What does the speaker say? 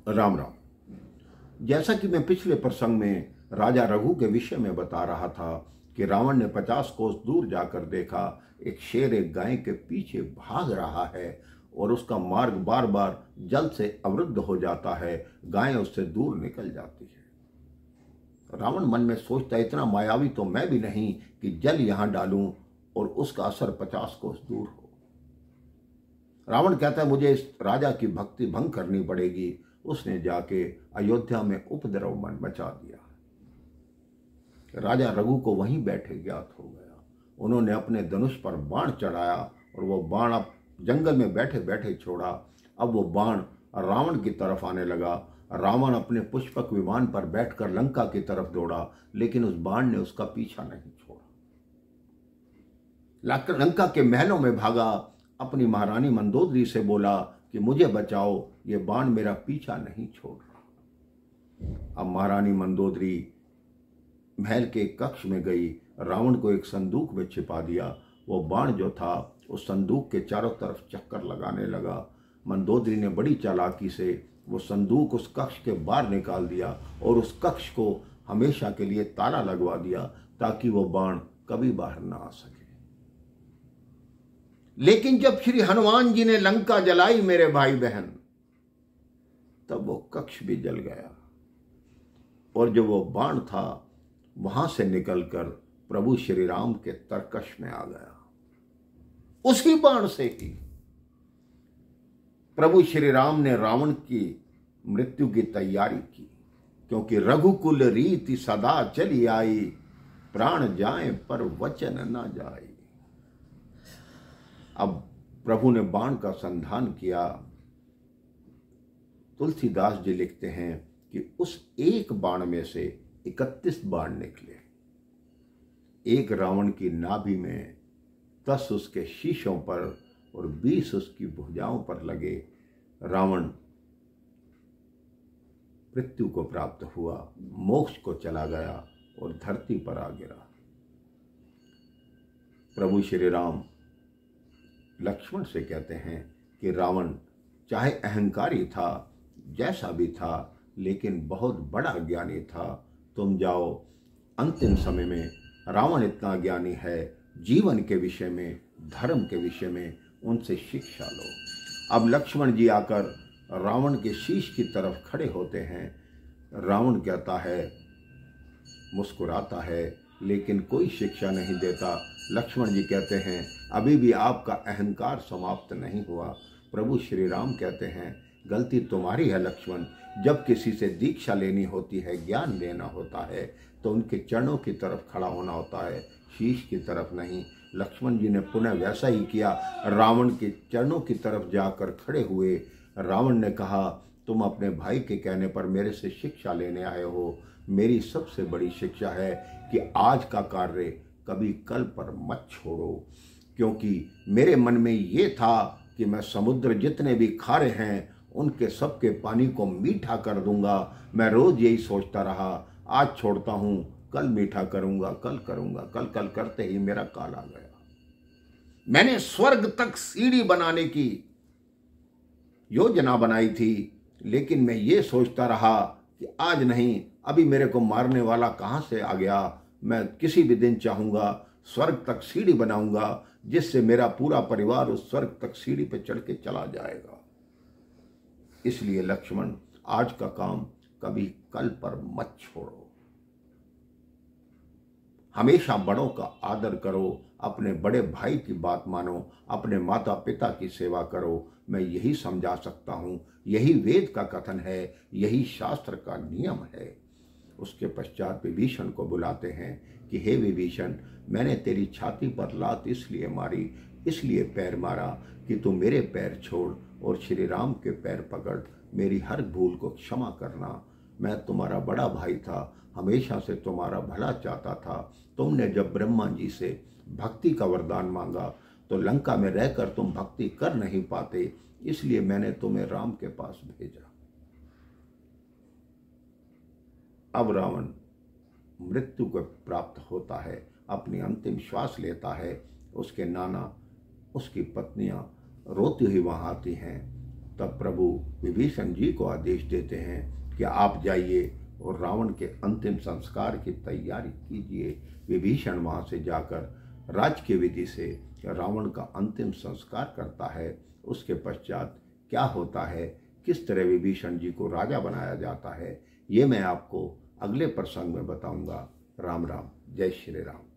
राम राम। जैसा कि मैं पिछले प्रसंग में राजा रघु के विषय में बता रहा था कि रावण ने 50 कोस दूर जाकर देखा एक शेर एक गाय के पीछे भाग रहा है और उसका मार्ग बार बार जल से अवरुद्ध हो जाता है, गाय उससे दूर निकल जाती है। रावण मन में सोचता, इतना मायावी तो मैं भी नहीं कि जल यहां डालूं और उसका असर 50 कोस दूर हो। रावण कहता है मुझे इस राजा की भक्ति भंग करनी पड़ेगी। उसने जाके अयोध्या में उपद्रव मन मचा दिया। राजा रघु को वहीं बैठे ज्ञात हो गया। उन्होंने अपने धनुष पर बाण चढ़ाया और वो बाण अब जंगल में बैठे बैठे छोड़ा। अब वो बाण रावण की तरफ आने लगा। रावण अपने पुष्पक विमान पर बैठकर लंका की तरफ दौड़ा, लेकिन उस बाण ने उसका पीछा नहीं छोड़ा। लंका के महलों में भागा, अपनी महारानी मंदोदरी से बोला कि मुझे बचाओ, ये बाण मेरा पीछा नहीं छोड़ रहा। अब महारानी मंदोदरी महल के कक्ष में गई, रावण को एक संदूक में छिपा दिया। वो बाण जो था उस संदूक के चारों तरफ चक्कर लगाने लगा। मंदोदरी ने बड़ी चालाकी से वो संदूक उस कक्ष के बाहर निकाल दिया और उस कक्ष को हमेशा के लिए ताला लगवा दिया ताकि वो बाण कभी बाहर ना आ सके। लेकिन जब श्री हनुमान जी ने लंका जलाई मेरे भाई बहन, तब वो कक्ष भी जल गया और जो वो बाण था वहां से निकलकर प्रभु श्री राम के तरकश में आ गया। उसी बाण से ही प्रभु श्री राम ने रावण की मृत्यु की तैयारी की, क्योंकि रघुकुल रीति सदा चली आई, प्राण जाए पर वचन न जाए। अब प्रभु ने बाण का संधान किया। तुलसीदास जी लिखते हैं कि उस एक बाण में से 31 बाण निकले। एक रावण की नाभि में, 10 उसके शीशों पर और 20 उसकी भुजाओं पर लगे। रावण मृत्यु को प्राप्त हुआ, मोक्ष को चला गया और धरती पर आ गिरा। प्रभु श्री राम लक्ष्मण से कहते हैं कि रावण चाहे अहंकारी था, जैसा भी था, लेकिन बहुत बड़ा ज्ञानी था। तुम जाओ, अंतिम समय में रावण इतना ज्ञानी है, जीवन के विषय में, धर्म के विषय में उनसे शिक्षा लो। अब लक्ष्मण जी आकर रावण के शीश की तरफ खड़े होते हैं। रावण कहता है, मुस्कुराता है, लेकिन कोई शिक्षा नहीं देता। लक्ष्मण जी कहते हैं, अभी भी आपका अहंकार समाप्त नहीं हुआ। प्रभु श्री राम कहते हैं, गलती तुम्हारी है लक्ष्मण। जब किसी से दीक्षा लेनी होती है, ज्ञान लेना होता है, तो उनके चरणों की तरफ खड़ा होना होता है, शीश की तरफ नहीं। लक्ष्मण जी ने पुनः वैसा ही किया, रावण के चरणों की तरफ जाकर खड़े हुए। रावण ने कहा, तुम अपने भाई के कहने पर मेरे से शिक्षा लेने आए हो। मेरी सबसे बड़ी शिक्षा है कि आज का कार्य कभी कल पर मत छोड़ो, क्योंकि मेरे मन में ये था कि मैं समुद्र जितने भी खारे हैं उनके सबके पानी को मीठा कर दूंगा। मैं रोज यही सोचता रहा, आज छोड़ता हूं, कल मीठा करूंगा, कल करूंगा, कल कल करते ही मेरा काल आ गया। मैंने स्वर्ग तक सीढ़ी बनाने की योजना बनाई थी, लेकिन मैं ये सोचता रहा कि आज नहीं, अभी मेरे को मारने वाला कहां से आ गया। मैं किसी भी दिन चाहूंगा स्वर्ग तक सीढ़ी बनाऊंगा, जिससे मेरा पूरा परिवार उस स्वर्ग तक सीढ़ी पे चढ़ के चला जाएगा। इसलिए लक्ष्मण, आज का काम कभी कल पर मत छोड़ो। हमेशा बड़ों का आदर करो, अपने बड़े भाई की बात मानो, अपने माता पिता की सेवा करो। मैं यही समझा सकता हूं, यही वेद का कथन है, यही शास्त्र का नियम है। उसके पश्चात विभीषण को बुलाते हैं कि हे विभीषण, मैंने तेरी छाती पर लात इसलिए मारी, इसलिए पैर मारा कि तू मेरे पैर छोड़ और श्री राम के पैर पकड़, मेरी हर भूल को क्षमा करना। मैं तुम्हारा बड़ा भाई था, हमेशा से तुम्हारा भला चाहता था। तुमने जब ब्रह्मा जी से भक्ति का वरदान मांगा तो लंका में रहकर तुम भक्ति कर नहीं पाते, इसलिए मैंने तुम्हें राम के पास भेजा। अब रावण मृत्यु को प्राप्त होता है, अपनी अंतिम श्वास लेता है। उसके नाना, उसकी पत्नियां रोती हुई वहां आती हैं तब प्रभु विभीषण जी को आदेश देते हैं कि आप जाइए और रावण के अंतिम संस्कार की तैयारी कीजिए। विभीषण वहाँ से जाकर राजकीय विधि से रावण का अंतिम संस्कार करता है। उसके पश्चात क्या होता है, किस तरह विभीषण जी को राजा बनाया जाता है, ये मैं आपको अगले प्रसंग में बताऊंगा। राम राम, जय श्री राम।